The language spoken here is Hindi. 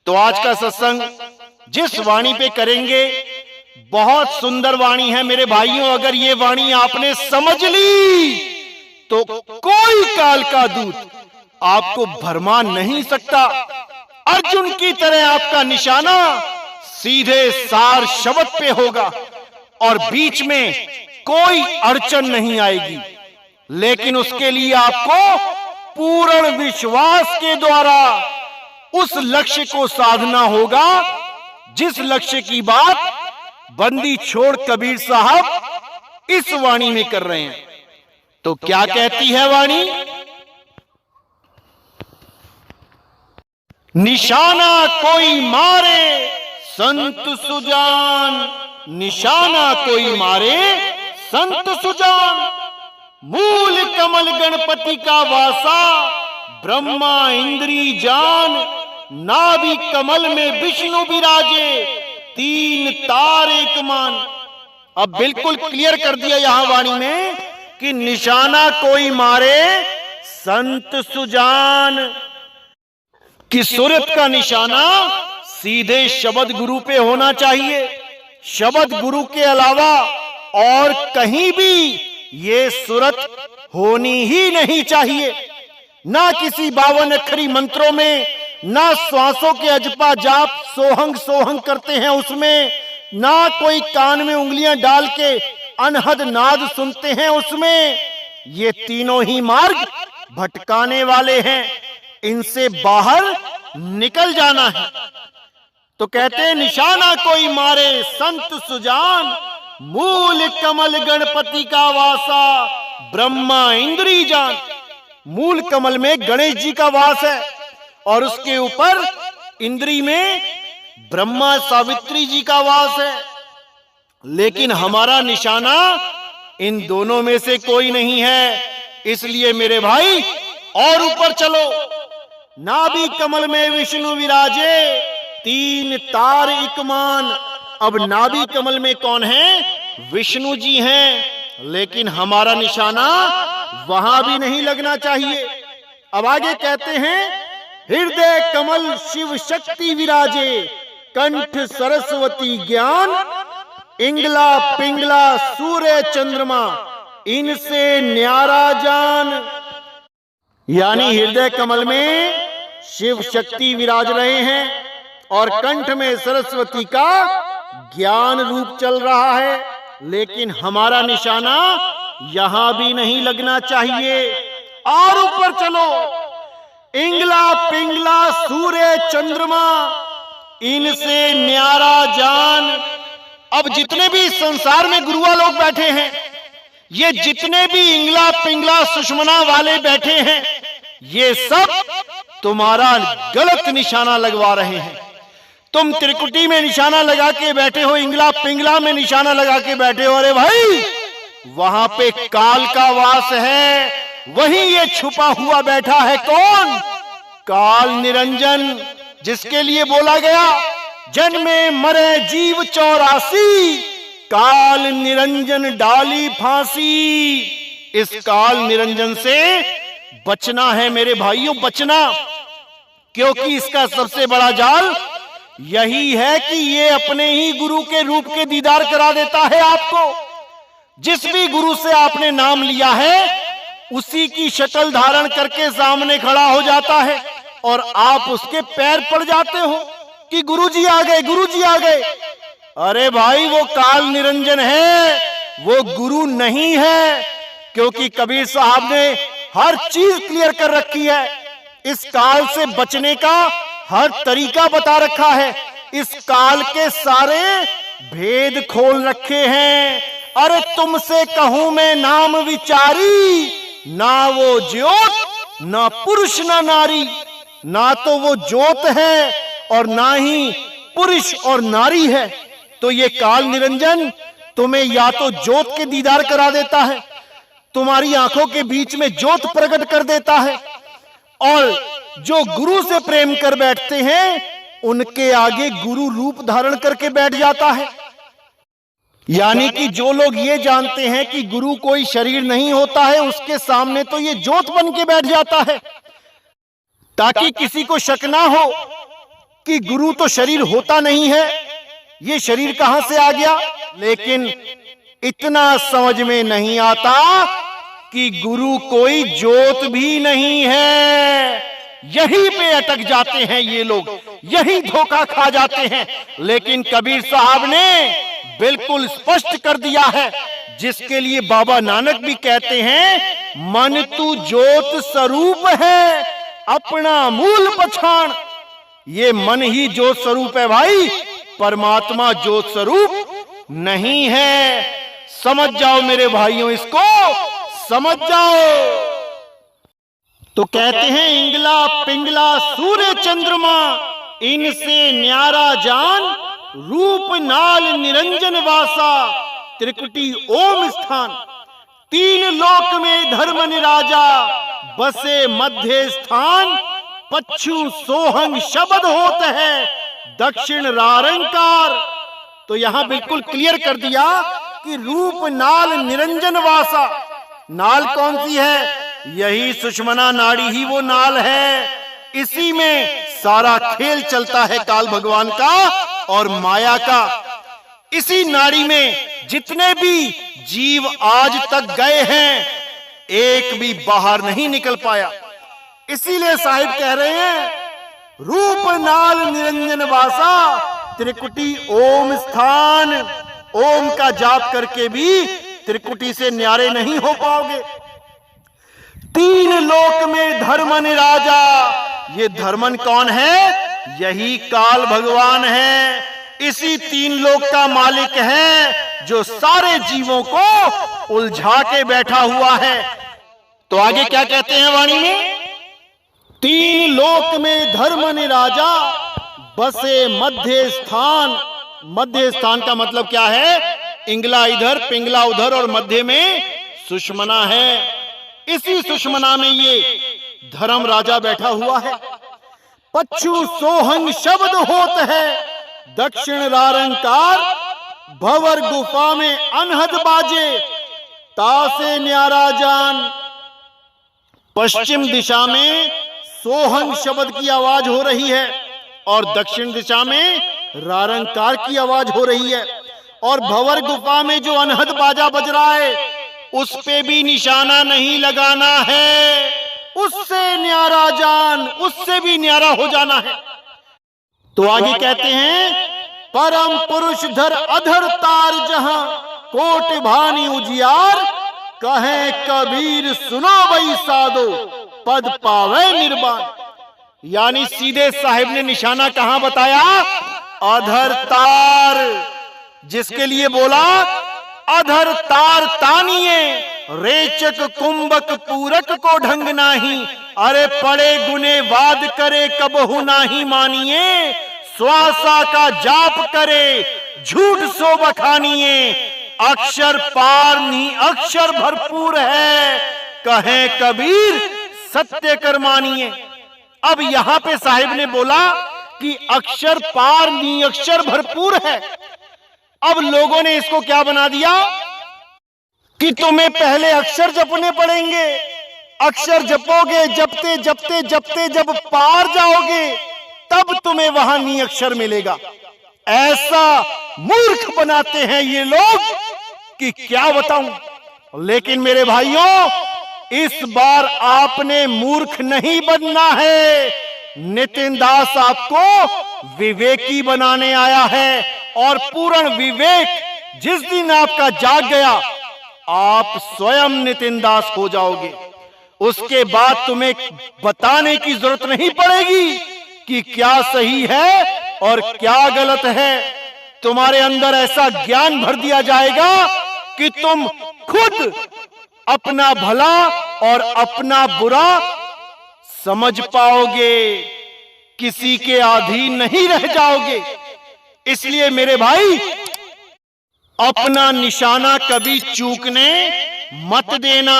तो आज का सत्संग जिस वाणी पे करेंगे, बहुत सुंदर वाणी है मेरे भाइयों। अगर ये वाणी आपने समझ ली तो कोई काल का दूत आपको भरमा नहीं सकता। अर्जुन की तरह आपका निशाना सीधे सार शब्द पे होगा और बीच में कोई अड़चन नहीं आएगी। लेकिन उसके लिए आपको पूर्ण विश्वास के द्वारा उस लक्ष्य को साधना होगा जिस लक्ष्य की बात बंदी छोड़ कबीर साहब इस वाणी में कर रहे हैं। तो क्या कहती है वाणी? निशाना कोई मारे संत सुजान, निशाना कोई मारे संत सुजान। मूल कमल गणपति का वासा, ब्रह्मा इंद्री जान। नाभि कमल में विष्णु विराजे, तीन तार एक मान। अब बिल्कुल क्लियर कर दिया यहां वाणी में कि निशाना कोई मारे संत सुजान। कि सूरत का निशाना सीधे शब्द गुरु पे होना चाहिए। शब्द गुरु के अलावा और कहीं भी ये सूरत होनी ही नहीं चाहिए। ना किसी 52 अक्षरी मंत्रों में, ना श्वासों के अजपा जाप सोहंग सोहंग करते हैं उसमें, ना कोई कान में उंगलियां डाल के अनहद नाद सुनते हैं उसमें। ये तीनों ही मार्ग भटकाने वाले हैं, इनसे बाहर निकल जाना है। तो कहते हैं निशाना कोई मारे संत सुजान, मूल कमल गणपति का वासा, ब्रह्मा इंद्री जान। मूल कमल में गणेश जी का वास है और उसके ऊपर इंद्री में ब्रह्मा सावित्री जी का वास है। लेकिन हमारा निशाना इन दोनों में से कोई नहीं है। इसलिए मेरे भाई और ऊपर चलो। नाभि कमल में विष्णु विराजे, तीन तार एक मान। अब नाभि कमल में कौन है? विष्णु जी हैं। लेकिन हमारा निशाना वहां भी नहीं लगना चाहिए। अब आगे कहते हैं हृदय कमल शिव शक्ति विराजे, कंठ सरस्वती ज्ञान। इंगला पिंगला सूर्य चंद्रमा, इनसे न्यारा जान। यानी हृदय कमल में शिव शक्ति विराज रहे हैं और कंठ में सरस्वती का ज्ञान रूप चल रहा है। लेकिन हमारा निशाना यहां भी नहीं लगना चाहिए। और ऊपर चलो। इंगला पिंगला सूर्य चंद्रमा, इनसे न्यारा जान। अब जितने भी संसार में गुरुआ लोग बैठे हैं, ये जितने भी इंगला पिंगला सुषमना वाले बैठे हैं, ये सब तुम्हारा गलत निशाना लगवा रहे हैं। तुम त्रिकुटी में निशाना लगा के बैठे हो, इंगला पिंगला में निशाना लगा के बैठे हो। अरे भाई, वहां पे काल का वास है। वहीं ये छुपा हुआ बैठा है कौन? काल निरंजन, जिसके लिए बोला गया जन्मे मरे जीव 84, काल निरंजन डाली फांसी। इस काल निरंजन से बचना है मेरे भाइयों, बचना। क्योंकि इसका सबसे बड़ा जाल यही है कि ये अपने ही गुरु के रूप के दीदार करा देता है आपको। जिस भी गुरु से आपने नाम लिया है, उसी की शक्ल धारण करके सामने खड़ा हो जाता है और आप उसके पैर पड़ जाते हो कि गुरुजी आ गए, गुरुजी आ गए। अरे भाई, वो काल निरंजन है, वो गुरु नहीं है। क्योंकि कबीर साहब ने हर चीज क्लियर कर रखी है। इस काल से बचने का हर तरीका बता रखा है। इस काल के सारे भेद खोल रखे हैं। अरे तुमसे कहूं मैं नाम विचारी, ना वो ज्योत ना पुरुष ना नारी। ना तो वो ज्योत है और ना ही पुरुष और नारी है। तो ये काल निरंजन तुम्हें या तो ज्योत के दीदार करा देता है, तुम्हारी आंखों के बीच में ज्योत प्रकट कर देता है, और जो गुरु से प्रेम कर बैठते हैं उनके आगे गुरु रूप धारण करके बैठ जाता है। यानी कि जो लोग ये जानते हैं कि गुरु कोई शरीर नहीं होता है, उसके सामने तो ये ज्योत बन के बैठ जाता है, ताकि किसी को शक ना हो कि गुरु तो शरीर होता नहीं है, ये शरीर कहां से आ गया। लेकिन इतना समझ में नहीं आता कि गुरु कोई ज्योत भी नहीं है। यहीं पे अटक जाते हैं ये लोग, यही धोखा खा जाते हैं। लेकिन कबीर साहब ने बिल्कुल स्पष्ट कर दिया है, जिसके लिए बाबा नानक भी कहते हैं, मन तू ज्योत स्वरूप है, अपना मूल पछाण। ये मन ही ज्योत स्वरूप है भाई, परमात्मा ज्योत स्वरूप नहीं है। समझ जाओ मेरे भाइयों, इसको समझ जाओ। तो कहते हैं, इंगला पिंगला सूर्य चंद्रमा, इनसे न्यारा जान, रूप नाल निरंजन वासा, त्रिकुटी ओम स्थान। तीन लोक में धर्म निराजा, बसे मध्य स्थान, पच्छु सोहंग शब्द होते हैं, दक्षिण रारंकार। तो यहां बिल्कुल क्लियर कर दिया कि रूप नाल निरंजन वासा। नाल कौन सी है? यही सुषमना नाड़ी ही वो नाल है। इसी में सारा खेल चलता है काल भगवान का और माया का। इसी नाड़ी में जितने भी जीव आज तक गए हैं, एक भी बाहर नहीं निकल पाया। इसीलिए साहिब कह रहे हैं, रूप नाल निरंजन वासा, त्रिकुटी ओम स्थान। ओम का जाप करके भी त्रिकुटी से न्यारे नहीं हो पाओगे। तीन लोक में धर्मन राजा, ये धर्मन कौन है? यही काल भगवान है। इसी तीन लोक का मालिक है, जो सारे जीवों को उलझा के बैठा हुआ है। तो आगे क्या कहते हैं वाणी में? तीन लोक में धर्मन राजा, बसे मध्य स्थान। मध्य स्थान का मतलब क्या है? इंगला इधर, पिंगला उधर और मध्य में सुषमना है। इसी सुषमना में ये धर्म राजा बैठा हुआ है। पच्छु सोहंग शब्द होत है, दक्षिण रारंकार, भवर गुफा में अनहद बाजे, तासे न्यारा जान। पश्चिम दिशा में सोहंग शब्द की आवाज हो रही है और दक्षिण दिशा में रारंकार की आवाज हो रही है। और भवर गुफा में जो अनहद बाजा बज रहा है, उस पे भी निशाना नहीं लगाना है, उससे न्यारा जान, उससे भी न्यारा हो जाना है। तो आगे कहते हैं, परम पुरुष धर अधर तार जहां, कोट भानी उजियार, कहे कबीर सुनो भाई साधो, पद पावे निर्वाण। यानी सीधे साहिब ने निशाना कहां बताया? अधर तार। जिसके लिए बोला, अधर तार तानिए, रेचक कुंभक पूरक को ढंग नाही, अरे पड़े गुने वाद करे कबहु नाही मानिए, श्वासा का जाप करे झूठ सो बखानिए, अक्षर पार नी अक्षर भरपूर है, कहे कबीर सत्य कर मानिए। अब यहां पे साहिब ने बोला कि अक्षर पार नी अक्षर भरपूर है। अब लोगों ने इसको क्या बना दिया कि तुम्हें पहले अक्षर जपने पड़ेंगे, अक्षर जपोगे, जपते जपते जपते जब पार जाओगे तब तुम्हें वहां नी अक्षर मिलेगा। ऐसा मूर्ख बनाते हैं ये लोग कि क्या बताऊं। लेकिन मेरे भाइयों, इस बार आपने मूर्ख नहीं बनना है। नितिन दास आपको विवेकी बनाने आया है, और पूर्ण विवेक जिस दिन आपका जाग गया, आप स्वयं नितिन दास हो जाओगे। उसके बाद तुम्हें बताने की जरूरत नहीं पड़ेगी कि क्या सही है और क्या गलत है। तुम्हारे अंदर ऐसा ज्ञान भर दिया जाएगा कि तुम खुद अपना भला और अपना बुरा समझ पाओगे, किसी के अधीन नहीं रह जाओगे। इसलिए मेरे भाई, अपना निशाना कभी चूकने मत देना।